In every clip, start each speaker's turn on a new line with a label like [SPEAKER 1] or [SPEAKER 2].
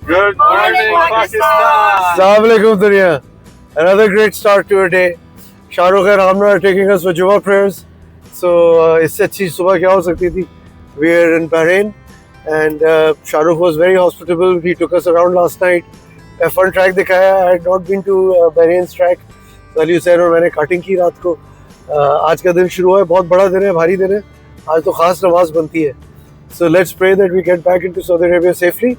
[SPEAKER 1] Good morning, Pakistan.
[SPEAKER 2] Assalamu alaikum dunya. Another great start to a day. Shahrukh and Amna are taking us for Jummah prayers. So इससे अच्छी सुबह क्या हो सकती थी? We are in Bahrain and Shahrukh was very hospitable. He took us around last night. F1 track दिखाया. I had not been to Bahrain's track. Ali Hussain और मैंने karting की रात को. आज का दिन शुरू हुआ है. बहुत बड़ा दिन है, भारी दिन है. आज तो खास नमाज बनती है. So let's pray that we get back into Saudi Arabia safely.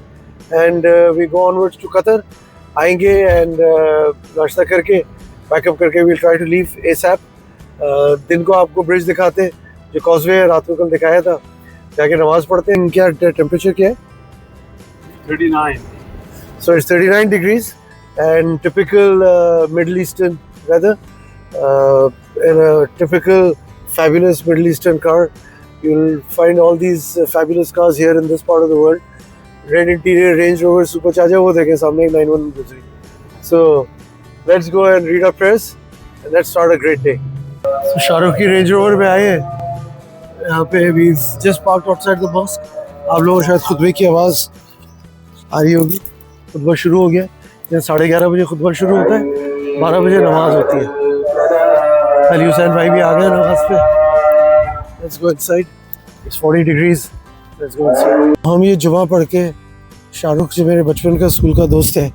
[SPEAKER 2] And we go onwards to Qatar. आएंगे and नाश्ता करके पैकअप करके we'll try to leave ASAP. दिन को आपको ब्रिज दिखाते हैं जो कॉजवे है, रात को कल दिखाया था. जाके नमाज पढ़ते हैं. क्या टेम्परेचर क्या है?
[SPEAKER 1] 39.
[SPEAKER 2] So it's 39 degrees and typical Middle Eastern weather. In a typical fabulous Middle Eastern car, you'll find all these fabulous cars here in this part of the world. Red interior Range Rover Supercharger वो देखें सामने 91 गुजरी. So let's go and read our prayers and let's start a great day. So Shahrukh की Range Rover में आए हैं. यहाँ पे we've just parked outside the mosque. आप लोगों को शायद खुतबे की आवाज़ आ रही होगी. खुतबा शुरू हो गया. यहाँ 11:30 बजे खुतबा शुरू होता है. 12 बजे नमाज होती है. अली हुसैन भाई भी आ गए नमाज पे. Let's go inside. It's 40 degrees. Let's go inside. हम ये जुमा पढ़ के शाहरुख जो मेरे बचपन का स्कूल का दोस्त है,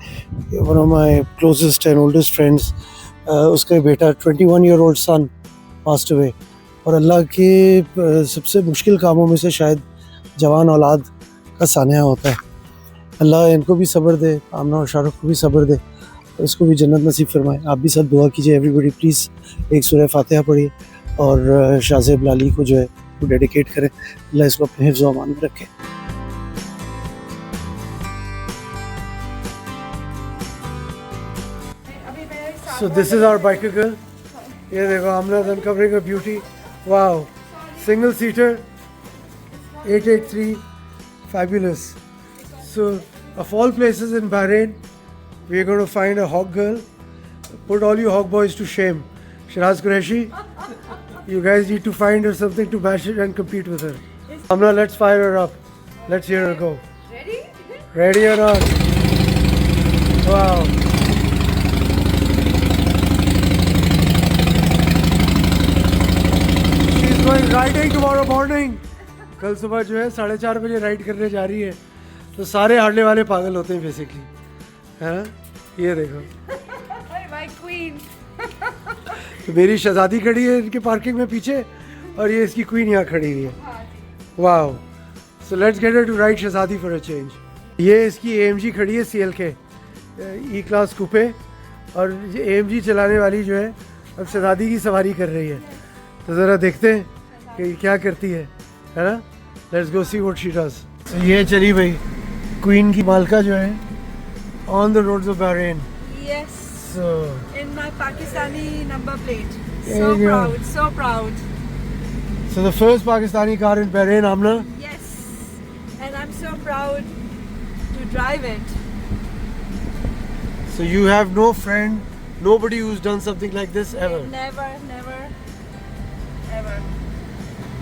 [SPEAKER 2] one of my closest and oldest friends, उसका बेटा 21-year-old सन पास्ट अवे. और अल्लाह के सबसे मुश्किल कामों में से शायद जवान औलाद का सानिया होता है. अल्लाह इनको भी सब्र दे, आमना और शाहरुख को भी सब्र दे और इसको भी जन्नत नसीब फरमाए. आप भी सब दुआ कीजिए. एवरीबडी प्लीज़ एक सूरह फातिहा पढ़िए और शाहज़ेब लाली को जो है वो डेडिकेट करें. अल्लाह इसको अपने हिफ्ज़ व अमान में रखे. So this is our biker girl. ये देखो आमना uncovering a beauty. Wow, single seater, 883, fabulous. So of all places in Bahrain, we are going to find a hawk girl. Put all you hawk boys to shame. Shiraz Qureshi, you guys need to find her something to bash it and compete with her. Amna, let's fire her up. Let's hear her go.
[SPEAKER 3] Ready?
[SPEAKER 2] Ready or not? Wow. She's going riding tomorrow morning. कल सुबह जो है 4:30 बजे ride करने जा रही है. तो सारे हारने वाले पागल होते हैं बेसिकली, है ना? ये देखो.
[SPEAKER 3] My queen.
[SPEAKER 2] तो मेरी शहजादी खड़ी है इनके पार्किंग में पीछे और ये इसकी क्वीन यहाँ खड़ी हुई है. Wow. So let's get her to ride Shahzadi for a change. ये इसकी AMG खड़ी है CLK E क्लास कूपे और AMG चलाने वाली जो है अब शहजादी की सवारी कर रही है. तो ज़रा देखते हैं कि क्या करती है ना. Let's go see what she does. तो ये चली भाई क्वीन की मालका जो है on the roads of Bahrain.
[SPEAKER 3] Yes.
[SPEAKER 2] So
[SPEAKER 3] In my Pakistani number plate.
[SPEAKER 2] There
[SPEAKER 3] So
[SPEAKER 2] you go.
[SPEAKER 3] proud, so proud.
[SPEAKER 2] So the first Pakistani car in Bahrain, Amna.
[SPEAKER 3] Yes. And I'm so proud to drive it.
[SPEAKER 2] So you have no friend, nobody who's done something like this ever.
[SPEAKER 3] Never, never, ever.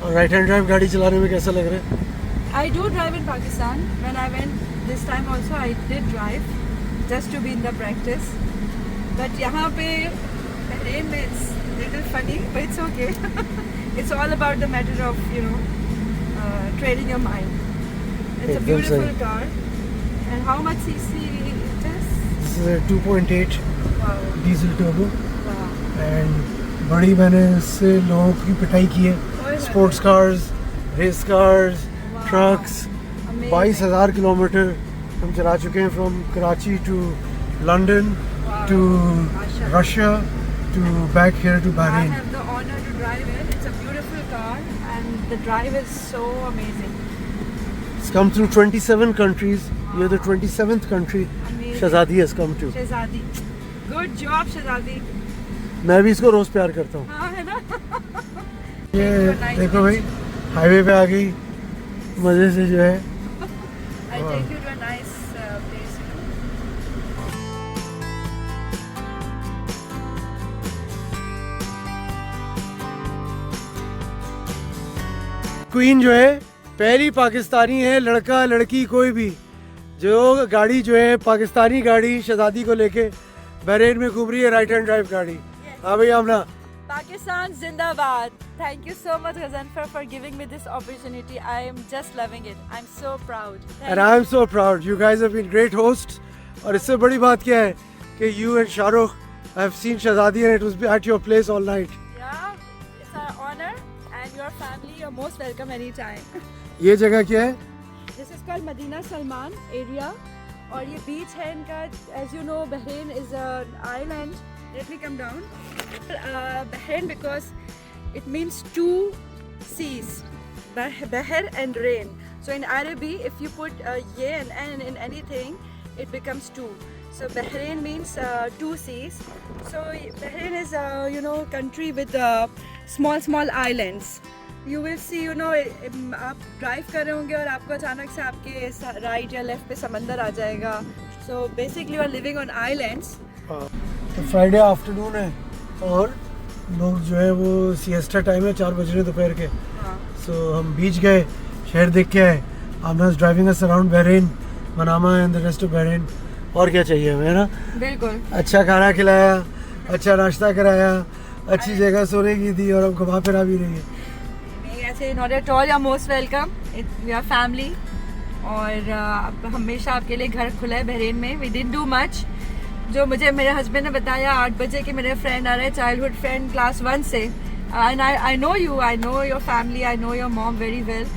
[SPEAKER 2] और right hand drive गाड़ी चलाने में कैसा लग रहा है?
[SPEAKER 3] I do drive in Pakistan. When I went this time also, I did drive just to be in the practice. But यहाँ पे Bahrain में it's little funny, but it's okay. It's all about the matter of training your mind. It's a
[SPEAKER 2] एकदम
[SPEAKER 3] beautiful
[SPEAKER 2] सही.
[SPEAKER 3] car. And how much cc it is?
[SPEAKER 2] This is a 2.8
[SPEAKER 3] Wow.
[SPEAKER 2] diesel turbo
[SPEAKER 3] Wow.
[SPEAKER 2] and बड़ी मैंने इससे लोगों की पिटाई की है. Sports cars, race cars,
[SPEAKER 3] Wow.
[SPEAKER 2] Trucks.
[SPEAKER 3] Amazing.
[SPEAKER 2] 22,000 kilometre हम चला चुके हैं from Karachi to London
[SPEAKER 3] Wow.
[SPEAKER 2] to
[SPEAKER 3] Russia.
[SPEAKER 2] Russia to back here to
[SPEAKER 3] I
[SPEAKER 2] Bahrain.
[SPEAKER 3] have the honor to drive it. It's a beautiful car and the drive is so amazing.
[SPEAKER 2] It's come through 27 countries. You're the 27th country
[SPEAKER 3] Amazing.
[SPEAKER 2] Shahzadi has come to.
[SPEAKER 3] Shehzadi. Good job, Shehzadi.
[SPEAKER 2] मैं भी इसको रोज प्यार करता हूँ.
[SPEAKER 3] हाँ है ना?
[SPEAKER 2] ये
[SPEAKER 3] nice
[SPEAKER 2] देखो भाई हाईवे पे आ गई मजे से जो है.
[SPEAKER 3] I'll take you to a nice place.
[SPEAKER 2] Queen जो है पहली पाकिस्तानी है, लड़का लड़की कोई भी जो गाड़ी जो है पाकिस्तानी गाड़ी शहजादी को लेके बहरीन में घूम रही है, राइट हैंड ड्राइव गाड़ी। हाँ भैया अपना
[SPEAKER 3] Pakistan Zindabad. Thank you so much, Ghazanfar, for giving me this opportunity. I am just loving it. I'm so proud.
[SPEAKER 2] and I am so proud. You guys have been great hosts. और इससे बड़ी बात क्या है कि you and Shahrukh have seen Shahzadi and it was at your place all night.
[SPEAKER 3] Yeah, it's our honor, and your family, you're most welcome anytime.
[SPEAKER 2] ये जगह क्या है?
[SPEAKER 3] This is called Medina Salman area, और ये beach है इनका. As you know, Bahrain is an island. Let me come down. Bahrain because it means two seas, Bahr and rain. So in Arabic, if you put ye and n in anything, it becomes two. So Bahrain means two seas. So Bahrain is country with small islands. You will see, आप drive कर रहे होंगे और आपको अचानक से आपके right या लेफ्ट पे समंदर आ जाएगा. So basically you are living on islands.
[SPEAKER 2] तो फ्राइडे आफ्टरनून है और लोग जो है वो सिएस्टा टाइम है, 4 बज रहे दोपहर के. सो हम बीच गए, शहर देख के आए. Aamna is driving us around Bahrain, Manama and the rest of Bahrain. और क्या चाहिए हमें, है ना?
[SPEAKER 3] बिल्कुल.
[SPEAKER 2] अच्छा खाना खिलाया, अच्छा नाश्ता कराया, अच्छी जगह सोने की थी और हम घुमा फिरा भी रही है.
[SPEAKER 3] नहीं ऐसे not at all, you are most welcome. We are family और हमेशा आपके लिए घर खुला है बहरीन में. We didn't do much. जो मुझे मेरे हस्बैंड ने बताया 8 बजे के मेरे फ्रेंड आ रहे हैं, चाइल्डहुड फ्रेंड क्लास 1 से. And I know you, I know your family, I know your mom very well.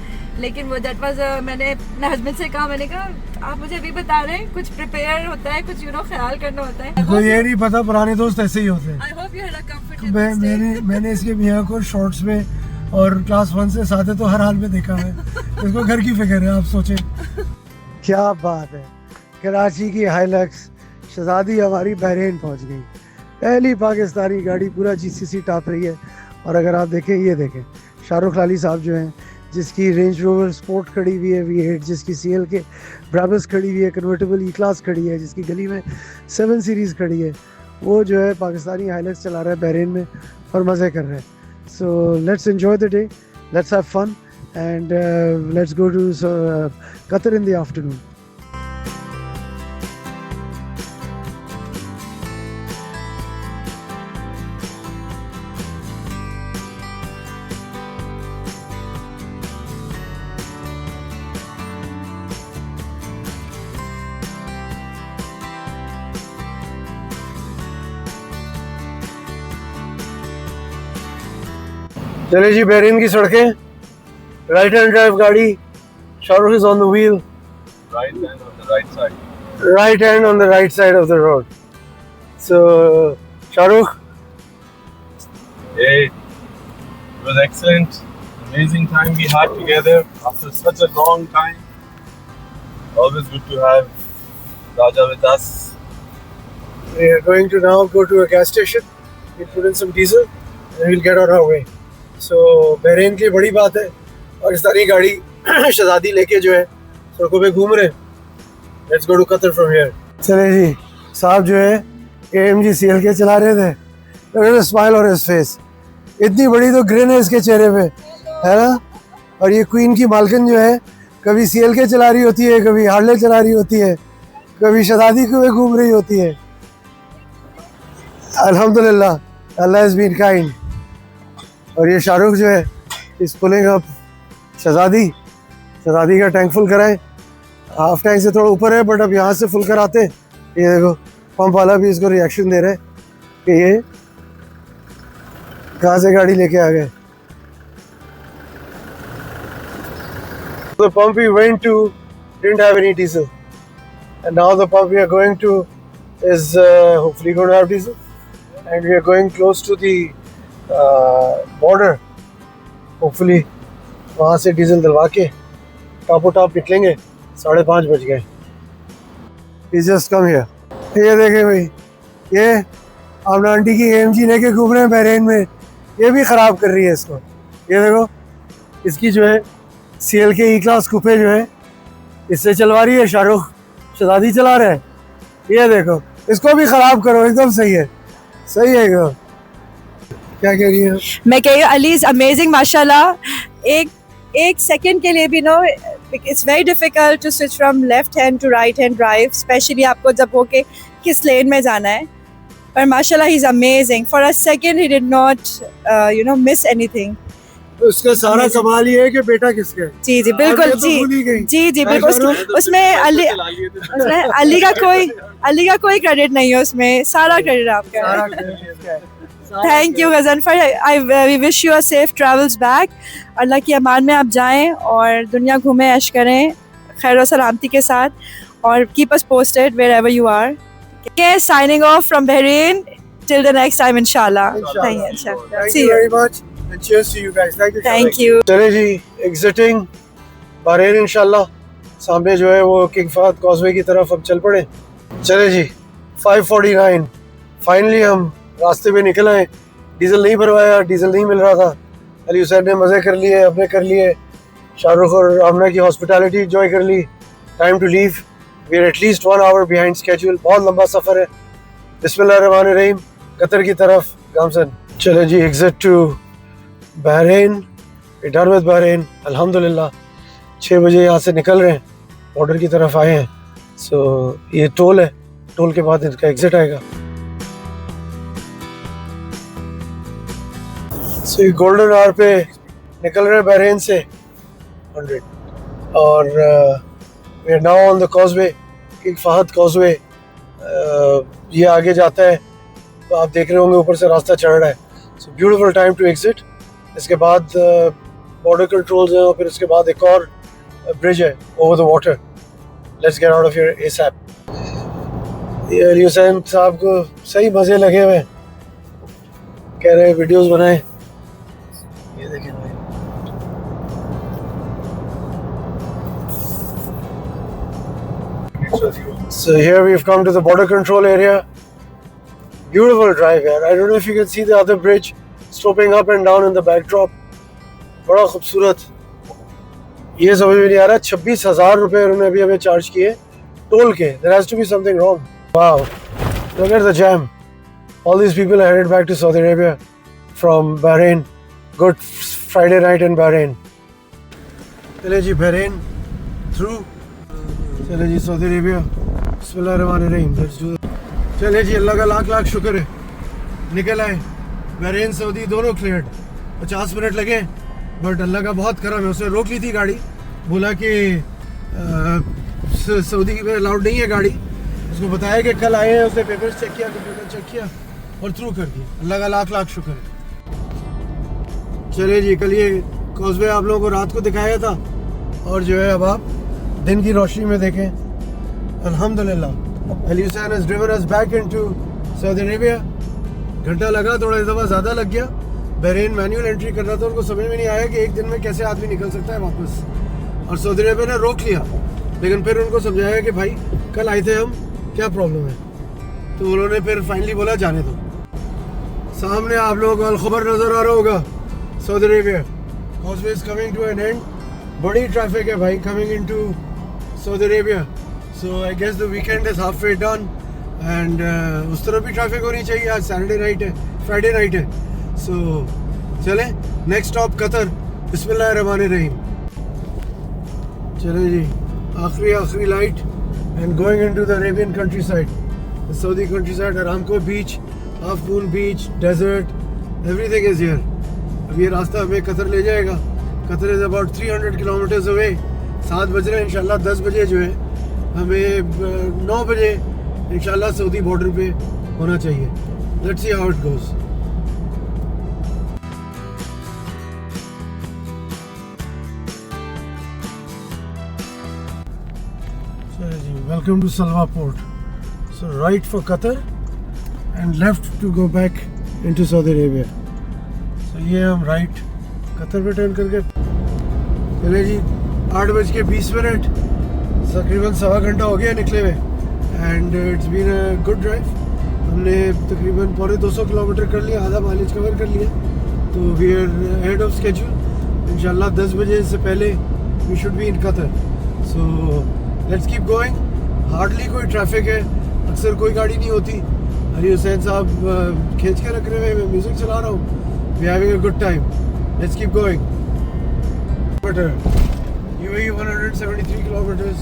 [SPEAKER 3] लेकिन वो दैट वाज मैंने अपने हस्बैंड से कहा, मैंने कहा आप मुझे अभी बता रहे हैं, कुछ प्रिपेयर होता है, कुछ ख्याल करना होता है.
[SPEAKER 2] कोई ये नहीं पता, पुराने दोस्त ऐसे ही होते हैं.
[SPEAKER 3] I hope you had a comfortable stay.
[SPEAKER 2] मैंने इसके मियाँ को शॉर्ट्स में और क्लास 1 से साथ है तो हर हाल में देखा है. इसको घर की फिक्र है, आप सोचें. क्या बात है. कराची की हाइलक्स शहजादी हमारी बहरीन पहुंच गई. पहली पाकिस्तानी गाड़ी पूरा जीसीसी टाप रही है. और अगर आप देखें, ये देखें शाहरुख लाली साहब जो हैं, जिसकी रेंज रोवर स्पोर्ट खड़ी हुई है V8, जिसकी CL के ब्राबस खड़ी हुई है, कन्वर्टेबल E क्लास खड़ी है, जिसकी गली में 7 सीरीज़ खड़ी है, वो जो है पाकिस्तानी हाइलक्स चला रहा है बहरीन में और मज़े कर रहे हैं. So let's enjoy the day, let's have fun and let's go to Qatar in the afternoon. चले जी, बहरीन की सड़कें, राइट हैंड ड्राइव गाड़ी. Shahrukh is on the wheel.
[SPEAKER 1] Right hand on the right side.
[SPEAKER 2] Right hand on the right side of the road. So, Shahrukh.
[SPEAKER 1] Hey, it was excellent. Amazing time we had together after such a long time. Always good to have Raja with us.
[SPEAKER 2] We are going to now go to a gas station. We'll put in some diesel and we'll get on our way. So, Bahrain की बड़ी बात है, पाकिस्तानी गाड़ी शहजादी लेके जो है सड़कों पे घूम रहे हैं. Let's go to Qatar from here. चले जी, साहब जो है AMG CL के चला रहे थे. Look at the smile on his face. इतनी बड़ी तो ग्रिन है इसके चेहरे पे, है ना? और ये क्वीन की मालकिन जो है कभी CL के चला रही होती है, कभी हार्ले चला रही होती है, कभी शहजादी को घूम रही होती है. अल्हम्दुलिल्लाह, अल्लाह has been kind. और ये शाहरुख जो है इस पुलिंग अप शहजादी का टैंक फुल कराएं. हाफ टैंक से थोड़ा ऊपर है बट अब यहाँ से फुल कराते हैं. ये देखो पंप वाला भी इसको रिएक्शन दे रहा है कि ये कहाँ से गाड़ी लेके आ गए. The pump we went to didn't have any diesel, and now the pump we are going to is hopefully going to have diesel, and we are going close to the border. Hopefully वहाँ से diesel दिलवा के top निकलेंगे. 5:30 बज गए. He just come here. ये देखें भाई, ये अपना आंटी की AMG लेके घूम रहे हैं बहरीन में. ये भी ख़राब कर रही है इसको. ये देखो, इसकी जो है CL के E क्लास कूपे जो है इससे चलवा रही है. शाहरुख शहजादी चला रहा है. ये देखो, इसको भी ख़राब करो. एकदम सही है, सही है. क्या कह रही है?
[SPEAKER 3] मैं कह रही हूँ अली इज अमेजिंग माशाल्लाह. एक सेकंड के लिए भी It's very difficult to switch from left hand to right hand drive, especially आपको जब हो के किस लेन में जाना है. पर माशाल्लाह he's amazing. For a second he did not miss anything.
[SPEAKER 2] उसका सारा कमाल ये है कि बेटा किसका है.
[SPEAKER 3] जी जी बिल्कुल जी बिल्कुल. उसमें अली का कोई क्रेडिट नहीं है उसमें, सारा क्रेडिट आपका है. Thank you Ghazan for we wish you a safe travels back. अल्लाह की अमान में आप जाएं और दुनिया घूमें, ऐश करें खैर और सलामती के साथ, और keep us posted wherever you are. Signing off from Bahrain till the next time inshallah. Thank you
[SPEAKER 2] very much and cheers to you guys.
[SPEAKER 3] Thank you.
[SPEAKER 2] चले जी, exiting बहरीन इंशाल्लाह. सामने जो है वो किंग फहद कॉजवे की तरफ हम चल पड़े. चले जी 5:49 फाइनली हम रास्ते में निकल आए. डीजल नहीं भरवाया, डीजल नहीं मिल रहा था. अली हुसैन ने मज़े कर लिए, हमने कर लिए. शाहरुख और आमना की हॉस्पिटैलिटी एंजॉय कर ली. Time to leave. We are at least 1 hour behind schedule. बहुत लंबा सफ़र है. बिस्मिल्लाहिर्रहमानिर्रहीम. कतर की तरफ गामसन. चले जी, exit to Bahrain. Done with Bahrain अल्हम्दुलिल्लाह. 6 बजे यहाँ से निकल रहे हैं, बॉर्डर की तरफ आए हैं. सो ये टोल है, टोल के बाद इनका एग्जिट आएगा. सो ये गोल्डन आवर पे निकल रहे हैं बहरीन से 100 और we are now on the causeway, King Fahd Causeway. ये आगे जाता है, आप देख रहे होंगे ऊपर से रास्ता चढ़ रहा है. So beautiful time to exit. इसके बाद बॉर्डर कंट्रोल्स हैं और फिर उसके बाद एक और ब्रिज है over the water. Let's get out of here ASAP. ये अली हुसैन साहब को सही मज़े लगे हुए हैं, कह रहे हैं वीडियोस बनाएं. ये देखिए भाई. So here we've come to the border control area. Beautiful drive here. I don't know if you can see the other bridge sloping up and down in the backdrop. बड़ा खूबसूरत. ये समझ में नहीं आ रहा 26,000 रुपए उन्होंने अभी हमें चार्ज किए टोल के. There has to be something wrong. Wow. Look at the jam. All these people are headed back to Saudi Arabia from Bahrain. Good Friday night in Bahrain. चले जी बहरीन थ्रू. चले जी Saudi Arabia. बिस्मिल्लाहिर्रहमानिर्रहीम. Let's do. चले जी, अल्लाह का लाख लाख शुक्र है, निकल आए. बहरीन सऊदी दोनों क्लियर्ड. 50 मिनट लगे बट अल्लाह का बहुत करम है. उसने रोक ली थी गाड़ी, बोला कि सऊदी में अलाउड नहीं है गाड़ी. उसको बताया कि कल आए हैं, उसने पेपर्स चेक किया, कंप्यूटर चेक किया और थ्रू कर दिया. अल्लाह का लाख लाख शुक्र है. चलिए जी, कल ये कॉजवे आप लोगों को रात को दिखाया था और जो है अब आप दिन की रोशनी में देखें. अल्हम्दुलिल्लाह. Ali Hussain has driven us back into Saudi Arabia. घंटा लगा, थोड़ा दफ़ा ज़्यादा लग गया. बहरीन मैनुअल एंट्री कर रहा था, उनको समझ में नहीं आया कि एक दिन में कैसे आदमी निकल सकता है वापस. और सऊदी अरेबिया ने रोक लिया, लेकिन फिर उनको समझाया कि भाई कल आए थे हम, क्या प्रॉब्लम है. तो उन्होंने फिर फाइनली बोला जाने दो. सामने आप लोगों को अलखबर नज़र आ रहा होगा. Saudi Arabia causeway is coming to an end. बड़ी ट्रैफिक है भाई coming into Saudi Arabia. So I guess the weekend is half way done and उस तरफ भी ट्रैफिक होनी चाहिए. आज सैटरडे नाइट है, फ्राइडे नाइट है. सो चले नेक्स्ट स्टॉप कतर. बिस्मिल्लाहिर्रहमानिर्रहीम. चले जी, आखिरी light and going into the Arabian countryside, the Saudi countryside. Aramco beach, half moon beach, desert, everything is here. अब ये रास्ता हमें कतर ले जाएगा. Qatar is about 300 kilometres away. 7 बज रहे हैं, इंशाल्लाह 10 बजे जो है हमें 9 बजे इंशाल्लाह सऊदी बॉर्डर पे होना चाहिए. Let's see how it goes. Welcome to Salwa Port. So right for Qatar and left to go back into Saudi Arabia. So ये हम राइट कतर पे टर्न करके चले जी. 8:20 तकरीबन 1.25 घंटा हो गया निकले हुए and it's been a good drive. हमने तकरीबन 250 किलोमीटर कर लिया, आधा माइलेज कवर कर लिया. तो we are ahead of schedule. इंशाल्लाह 10 बजे से पहले we should be in Qatar. So let's keep going. Hardly कोई ट्रैफिक है, अक्सर कोई गाड़ी नहीं होती. अली हुसैन साहब खींच के रख रहे हैं, मैं म्यूज़िक चला रहा हूँ. We having a good time. Let's keep going. UAE 173 kilometers,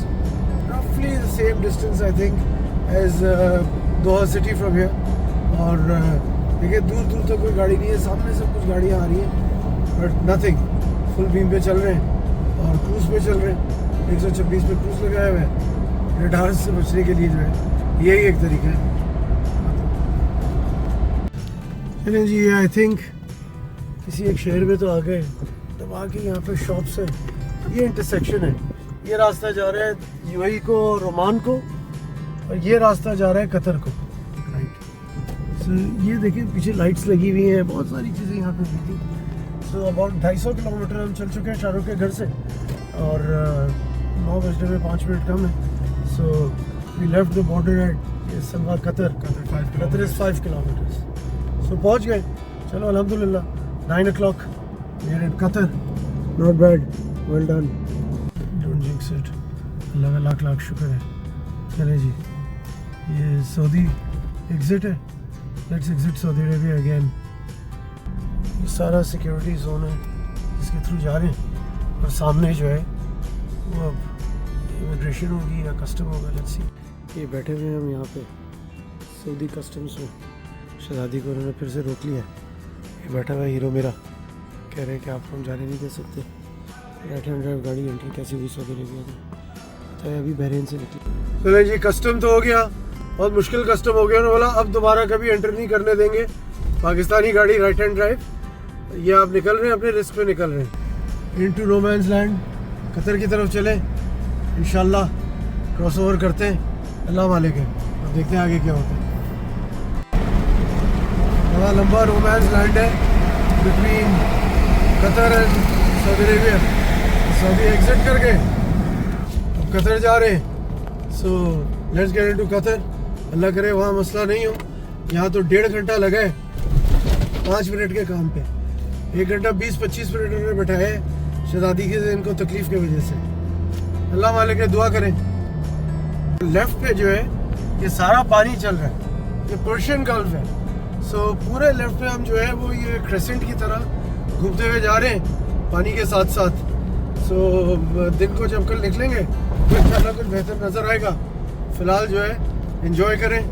[SPEAKER 2] roughly the same distance I think as Doha city from here. और देखिए दूर दूर तक कोई गाड़ी नहीं है, सामने से कुछ गाड़ियाँ आ रही हैं बट नथिंग, फुल बीम पे चल रहे हैं और क्रूज पे चल रहे हैं। 126 पे क्रूज लगाया हुआ है, रडार से बचने के लिए जो है यही एक तरीका है। चलिए जी, आई थिंक किसी एक शहर में तो आ गए। तब आके यहाँ पे शॉप्स है, ये इंटरसेक्शन है, ये रास्ता जा रहा है यूएई को और ओमान को और ये रास्ता जा रहा है कतर को। राइट, सो ये देखिए पीछे लाइट्स लगी हुई हैं, बहुत सारी चीज़ें यहाँ पे भी थी। सो अबाउट 250 किलोमीटर हम चल चुके हैं शाहरुख के घर से और 9 बजने में 5 मिनट कम है। So we left the border at Salwa Qatar is 5 kilometres. सो पहुँच गए, चलो अल्हम्दुलिल्लाह 9 o'clock we are in Qatar, not bad, well done, don't jinx it, अल्लाह का लाख लाख शुक्र है। चले जी, ये सऊदी एग्जिट है, let's exit Saudi Arabia again. ये सारा सिक्योरिटी जोन है इसके थ्रू जा रहे हैं और सामने जो है वो अब इमिग्रेशन होगी या कस्टम होगा, लेट्स सी। ये बैठे हुए हैं हम यहाँ पे सऊदी कस्टम्स में, शहजादी को उन्होंने फिर से रोक लिया। ये बैठा हुआ हीरो मेरा, कह रहे हैं कि आपको हम जाने नहीं दे सकते। राइट हैंड ड्राइव गाड़ी एंट्री कैसे हुई सऊदी अरेबिया में, तो अभी बहरीन से निकली। चलो जी, कस्टम तो हो गया, बहुत मुश्किल कस्टम हो गया। उन्होंने बोला अब दोबारा कभी एंटर नहीं करने देंगे पाकिस्तानी गाड़ी राइट हैंड ड्राइव। ये आप निकल रहे हैं, अपने रिस्क पे निकल रहे हैं into no man's land, Qatar की तरफ चले इंशाल्लाह, क्रॉस ओवर करते हैं, अल्लाह मालिक है। अब देखते हैं आगे क्या होता है। बड़ा लंबा नो मैंस लैंड है between Qatar and Saudi Arabia. Saudi exit करके अब कतर जा रहे हैं। So let's get into Qatar. अल्लाह करे वहाँ मसला नहीं हो। यहाँ तो 1.5 घंटा लगा है 5 मिनट के काम पे, 1 घंटा 20-25 मिनट उन्होंने बैठाया है शहजादी के इनको तकलीफ की वजह से। अल्लाह मालिक है, दुआ करें। लेफ्ट पे जो है ये सारा पानी चल रहा है, ये पर्शियन गल्फ है। सो पूरे लेफ्ट पे हम जो है वो ये क्रेसेंट की तरह घूमते हुए जा रहे हैं पानी के साथ साथ। सो दिन को जब कल निकलेंगे तो इंशाल्लाह कुछ बेहतर नज़र आएगा। फ़िलहाल जो है एंजॉय करें,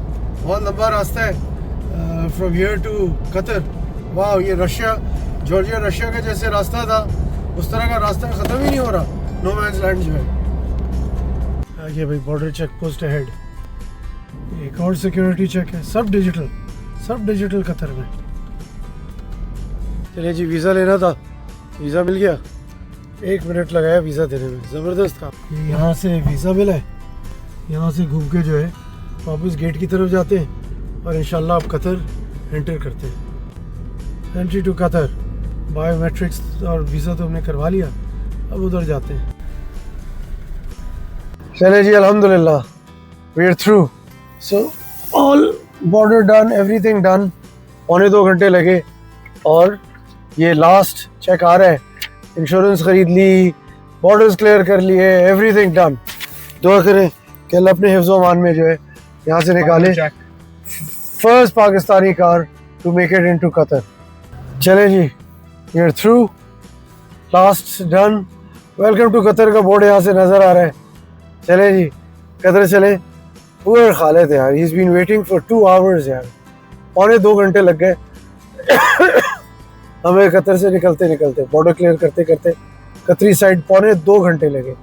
[SPEAKER 2] बहुत लंबा रास्ता है फ्रॉम हियर टू कतर। वाह, ये रशिया जॉर्जिया रशिया का जैसे रास्ता था उस तरह का रास्ता ख़त्म ही नहीं हो रहा। नो मैंस लैंड जो है आगे भाई, बॉर्डर चेक पोस्ट अहेड, एक और सिक्योरिटी चेक है, सब डिजिटल कतर में। चलिए जी, वीज़ा लेना था, वीज़ा मिल गया, 1 मिनट लगाया वीज़ा देने में, ज़बरदस्त काम। यहाँ से वीज़ा मिला है, यहाँ से घूम के जो है वापस गेट की तरफ जाते हैं और इंशाल्लाह आप कतर एंटर करते हैं। एंट्री टू कतर, बायोमेट्रिक्स और वीज़ा तो हमने करवा लिया, अब उधर जाते हैं। चले जी, अल्हम्दुलिल्लाह we are through. So all border done, everything done. 1.25 घंटे लगे और ये लास्ट चेक आ रहा है। इंश्योरेंस खरीद ली, बॉर्डर्स क्लियर कर लिए, एवरीथिंग डन। दुआ करें कि अल्लाह अपने हिफ्ज़ अमान में जो है यहाँ से निकाले first Pakistani car to make it into Qatar. चले जी, we are through, last done. Welcome to Qatar का बोर्ड यहाँ से नज़र आ रहा है। चले जी, कतर चले। पूरे खालिद यार, he is been waiting for 2 hours यार, 2.25 घंटे लग गए हमें कतर से निकलते बॉर्डर क्लियर करते कतरी साइड 2.25 घंटे लगे,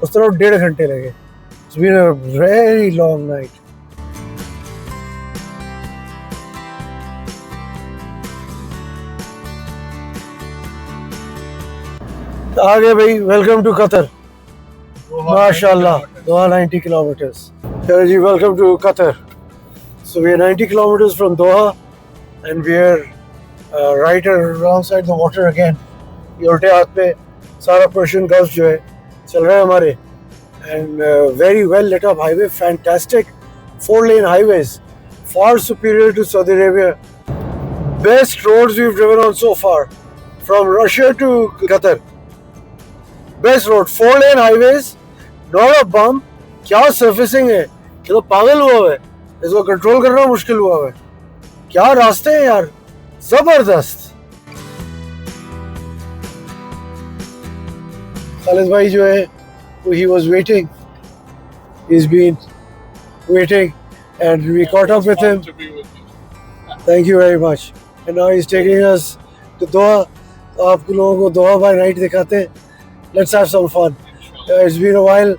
[SPEAKER 2] उस तरफ 1.5 घंटे लगे। It's been a very long night. आ गए भाई, वेलकम टू कतर। माशाल्लाह, Doha 90 kilometers. Hello ji, welcome to Qatar. So we are 90 kilometers from Doha and we are right alongside the water again. ये उल्टे हाथ पे सारा पर्शियन गल्फ जो है चल रहा है हमारे, and very well lit up highway, fantastic 4-lane highways, far superior to Saudi Arabia. Best roads we've driven on so far from Russia to Qatar. Best road, 4-lane highways, not a bump. क्या surfacing है, ये तो पागल हुआ है, इसको control करना मुश्किल हुआ है। क्या रास्ते हैं यार, जबरदस्त। खालिद भाई जो है he was waiting. He's been waiting, and we caught up with him.
[SPEAKER 1] To be with you.
[SPEAKER 2] Thank you very much. And now he's taking us to Doha. तो आप लोगों को Doha by night दिखाते हैं. Let's have some fun. It's been a while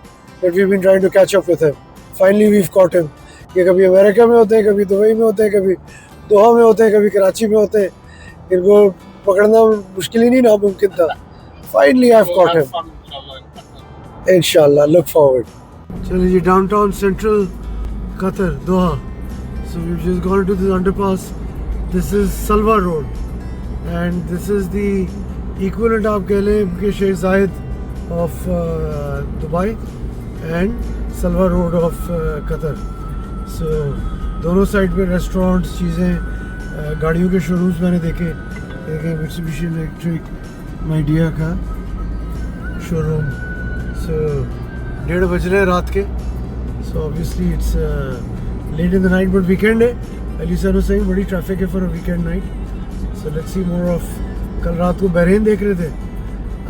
[SPEAKER 2] that we've been trying to catch up with him. Finally we've caught him. ये कभी America में होते हैं, कभी दुबई में होते हैं, कभी दोहा में होते हैं, कभी कराची में होते हैं. इनको पकड़ना मुश्किल ही नहीं नामुमकिन था. Finally I've caught him. Inshallah, look forward. चलिए जी, downtown central Qatar, Doha. So we've just gone to this underpass. This is Salwa Road, and this is the equivalent आप कह लें के Sheikh Zayed of Dubai and Salwa Road of Qatar. So दोनों side पे restaurants, चीज़ें, गाड़ियों के showrooms मैंने देखे Mitsubishi Electric Midea का शोरूम. So 1:30 बज रहे हैं रात के. So obviously it's late in the night, but weekend है. Alisa was saying बड़ी ट्रैफिक है for a weekend night. So let's see more of. कल रात को बहरीन देख रहे थे,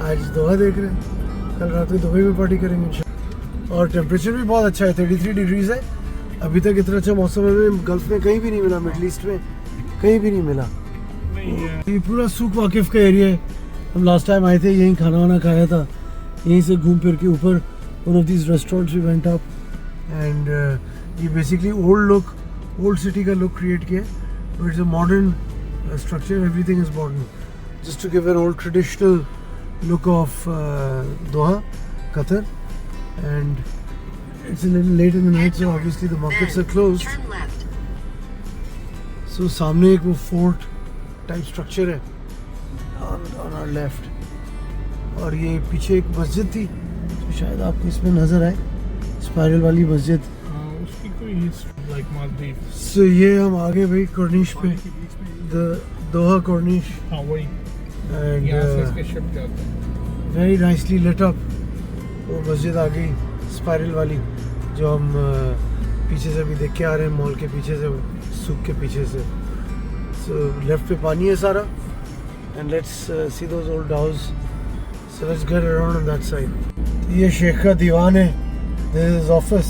[SPEAKER 2] आज दोहा देख रहे हैं. कल रात को दुबई में पार्टी करेंगे इंशाल्लाह. और टेम्परेचर भी बहुत अच्छा है, 33 डिग्रीज है. अभी तक इतना अच्छा मौसम हमें गल्फ में कहीं भी नहीं मिला, मिडल ईस्ट में कहीं भी नहीं मिला. ये पूरा सूक वाकिफ का एरिया है. हम लास्ट टाइम आए थे, यहीं खाना वाना खाया था, यहीं से घूम फिर के ऊपर one of these restaurants we went up. And ये बेसिकली ओल्ड सिटी का लुक क्रिएट किया है. It's a modern structure, everything is modern, just to give an old traditional look of Doha, Qatar. And it's a little late in the night, so obviously the markets are closed. So सामने एक वो fort type structure है on our left, और ये पीछे एक मस्जिद थी जो शायद आपको इसमें नज़र आए, स्पाइरल वाली मस्जिद.
[SPEAKER 1] उसकी कोई like Maldives.
[SPEAKER 2] So ये हम आगे भाई कॉर्निश पे, the Doha Corniche.
[SPEAKER 1] हाँ वही.
[SPEAKER 2] And very nicely lit up. वो मस्जिद आ गई स्पाइरल वाली जो हम पीछे से भी देख के आ रहे हैं, मॉल के पीछे से, सूक के पीछे से. सो लेफ्ट पे पानी है सारा. And let's see those old house. So let's get around on that side. ये शेख का दीवान है, दिस इज ऑफिस.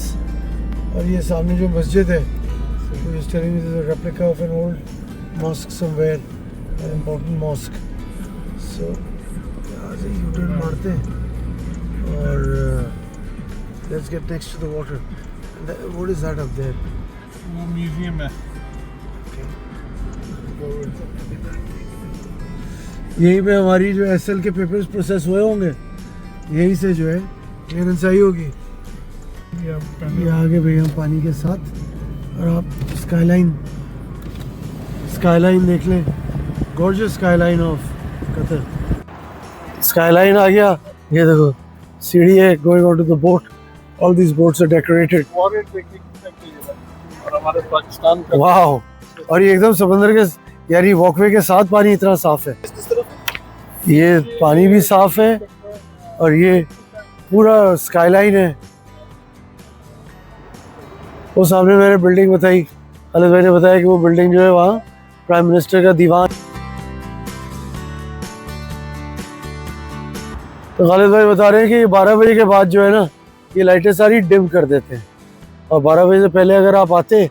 [SPEAKER 2] और ये सामने जो मस्जिद है, he was telling me this is a replica of an old mosque somewhere, an important mosque. So, यहाँ से U-turn मारते हैं और let's get next to the water. What is that up there?
[SPEAKER 1] वो म्यूजियम है.
[SPEAKER 2] यहीं पे हमारी जो SL के पेपर्स प्रोसेस हुए होंगे, यहीं से जो है क्लियरेंस आई होगी. ये आगे भैया पानी के साथ, और आप स्काईलाइन देख लें. Gorgeous skyline of Qatar. Skyline आ गया. ये देखो सीढ़ी है going on to the boat. All these boats are decorated.
[SPEAKER 1] और हमारे पाकिस्तान का.
[SPEAKER 2] वाओ. और ये एकदम समंदर के, यार ये वॉकवे के साथ पानी इतना साफ है. ये पानी भी साफ है और ये पूरा स्काईलाइन है. वो सामने मैंने बिल्डिंग बताई, खालिद भाई ने बताया कि वो बिल्डिंग जो है वहाँ प्राइम मिनिस्टर का दीवान. तो खालिद भाई बता रहे हैं कि 12 बजे के बाद जो है ना, ये लाइटें सारी डिम कर देते हैं, और 12 बजे से पहले अगर आप आते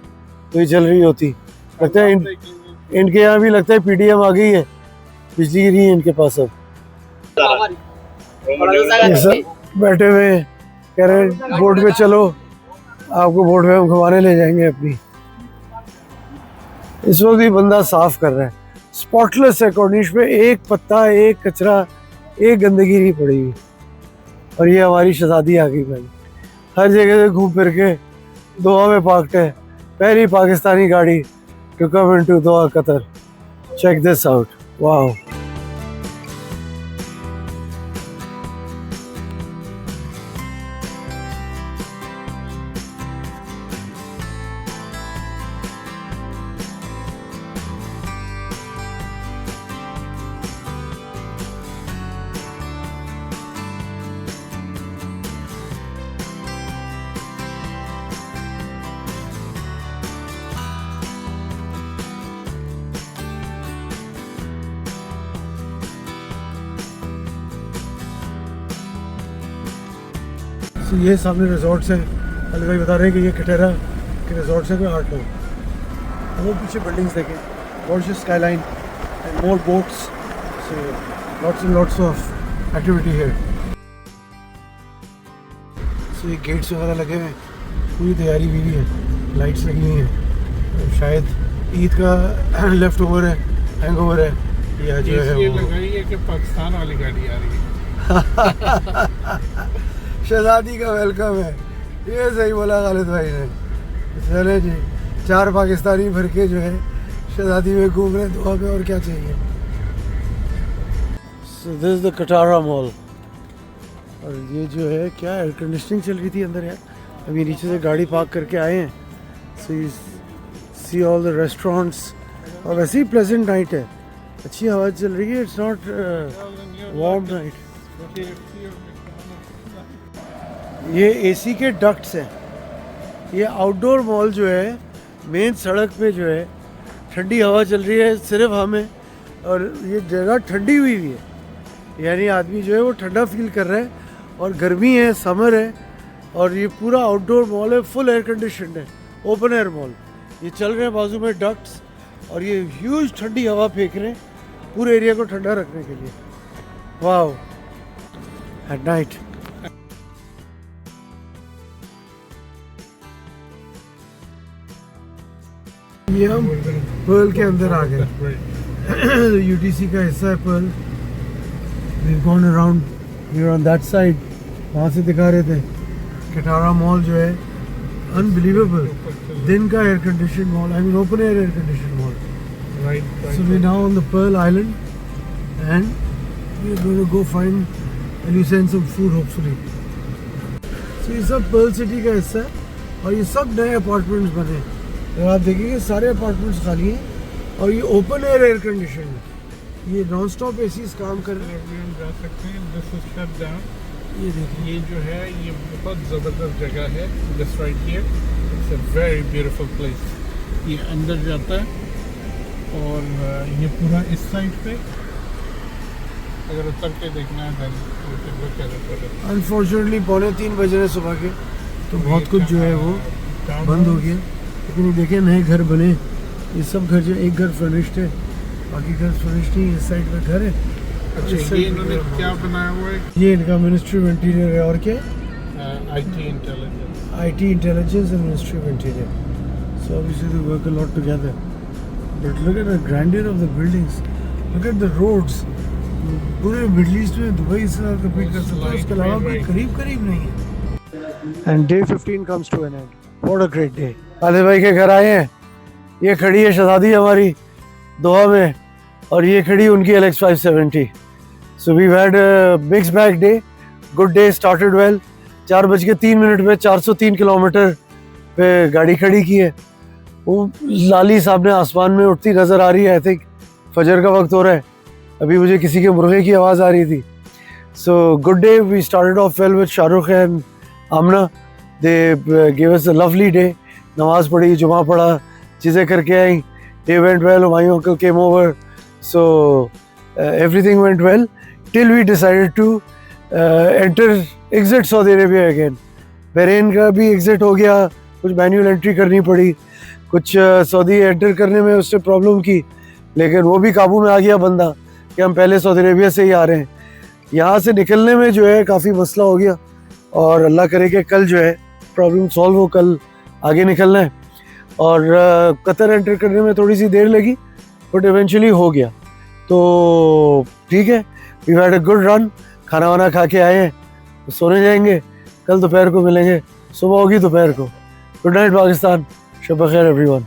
[SPEAKER 2] तो ये जल रही होती. लगता है इनके यहाँ भी लगता है PDM आ गई है, बिजली गिरी है इनके पास. अब बैठे हुए हैं, कह रहे हैं बोट पे चलो, आपको बोट पे हम घुमाने ले जाएंगे अपनी. इस वक्त भी बंदा साफ कर रहा है. स्पॉटलेस है कॉर्निश पे, एक पत्ता, एक कचरा, एक गंदगी नहीं पड़ी हुई. और ये हमारी शहजादी आ गई भाई, हर जगह से घूम फिर के दोहा में पार्क्ड है. पहली पाकिस्तानी गाड़ी to come into Doha Qatar. Check this out. Wow. So ये सामने रिजॉर्ट्स हैं, अली भाई बता रहे हैं कि ये कटेरा के रिजॉर्ट्स हैं कोई 8 लोग। वो पीछे बिल्डिंग्स देखें, gorgeous skyline and more boats, so lots and lots of activity here. So ये गेट्स वगैरह लगे हुए हैं, पूरी तैयारी भी है, लाइट्स लगी हुई हैं, शायद ईद का लेफ्ट ओवर है, हैंग ओवर है, या जो है वो
[SPEAKER 4] लगाई है कि पाकिस्तान वाली गाड़ी आ रही है।
[SPEAKER 2] शहजादी का वेलकम है, ये सही बोला खालिद भाई ने। चले जी, 4 पाकिस्तानी भर के जो है शहजादी में घूम रहे हैं, दुआ पे और क्या चाहिए। So this is the Katara mall, और ये जो है क्या एयर कंडीशनिंग चल रही थी अंदर यार, अभी नीचे से गाड़ी पार्क करके आए हैं। So you see all the restaurants, और वैसे ही प्लेजेंट नाइट है, अच्छी हवा चल रही है, इट्स नॉट वार्म नाइट। ये एसी के डक्ट्स हैं, ये आउटडोर मॉल जो है मेन सड़क पे जो है ठंडी हवा चल रही है सिर्फ हमें, और ये जगह ठंडी हुई है, यानी आदमी जो है वो ठंडा फील कर रहा है, और गर्मी है, समर है, और ये पूरा आउटडोर मॉल है, फुल एयर कंडीशनड है, ओपन एयर मॉल। ये चल रहे हैं बाजू में डक्ट्स, और ये ह्यूज ठंडी हवा फेंक रहे हैं पूरे एरिया को ठंडा रखने के लिए। Wow, at night. ये हम पर्ल के अंदर आ गए, यूटीसी का हिस्सा है Perl. We've gone around, we were on that side, वहाँ से दिखा रहे थे कटारा मॉल जो है, अनबिलीवेबल, दिन का air condition mall, I mean open air condition mall. So we're now on the Pearl Island and we're going to go find and some food hopefully. So ये सब पर्ल सिटी का हिस्सा है, और ये सब नए अपार्टमेंट्स बने हैं। अगर आप देखेंगे सारे अपार्टमेंट्स खाली हैं, और ये ओपन एयर कंडीशन है, ये नॉन स्टॉप एसीज काम कर रहे हैं।
[SPEAKER 4] जा सकते हैं, दिस इज शट डाउन।
[SPEAKER 2] ये देखिए,
[SPEAKER 4] ये जो है ये बहुत ज़बरदस्त जगह है, just right here, it's a very beautiful place. ये अंदर जाता है, और ये पूरा इस साइड पे अगर उतर के देखना है then you can look at it.
[SPEAKER 2] Unfortunately 2:45 बज रहे सुबह के, तो बहुत कुछ जो है वो बंद हो गया। लेकिन ये देखिए नए घर बने, ये सब घर जो एक घर फर्निश्ड है, बाकी घर फर्निश्ड नहीं। इस साइड में घर है,
[SPEAKER 4] अच्छा
[SPEAKER 2] इस
[SPEAKER 4] ये
[SPEAKER 2] साइड
[SPEAKER 4] इन्होंने
[SPEAKER 2] में
[SPEAKER 4] क्या बनाया हुआ है?
[SPEAKER 2] ये इनका मिनिस्ट्री ऑफ इंटीरियर है, और क्या
[SPEAKER 4] IT intelligence,
[SPEAKER 2] IT intelligence and ministry of interior. So obviously they work a lot together, but look at the grandeur of the buildings, look at the roads. पूरे मिडल ईस्ट में Dubai से compete कर सकता है, उसके अलावा कोई करीब नहीं है। And day 15 comes to an end, what a great day. Khalid भाई के घर आए हैं, ये खड़ी है शहजादी हमारी दोहा में, और ये खड़ी उनकी LX 570। So we had a mix bag day, good day, started well. 4:03 पे 403 किलोमीटर पे गाड़ी खड़ी की है। वो लाली सामने आसमान में उठती नज़र आ रही है, आई थिंक फजर का वक्त हो रहा है। अभी मुझे किसी के मुर्गे की आवाज़ आ रही थी। So good day, we started off well with Shahrukh and Aamna, they give us a lovely day. नमाज पढ़ी, जुमा पढ़ा, चीज़ें करके आई, day went well, Humayun uncle came over, so everything went well till we decided to enter exit Saudi Arabia again. Bahrain का भी exit हो गया, कुछ मैन्युअल एंट्री करनी पड़ी, कुछ सऊदी एंटर करने में उससे प्रॉब्लम की, लेकिन वो भी काबू में आ गया बंदा कि हम पहले सऊदी अरेबिया से ही आ रहे हैं। यहाँ से निकलने में जो है काफ़ी मसला हो गया, और अल्लाह करे कि कल जो है प्रॉब्लम सॉल्व हो, कल आगे निकलना है। और कतर एंटर करने में थोड़ी सी देर लगी, बट इवेंचुअली हो गया। तो ठीक है, we had a good run, खाना वाना खा के आए हैं, सोने जाएंगे, कल दोपहर को मिलेंगे, सुबह होगी दोपहर को। गुड नाइट पाकिस्तान, शब बखैर एवरीवन।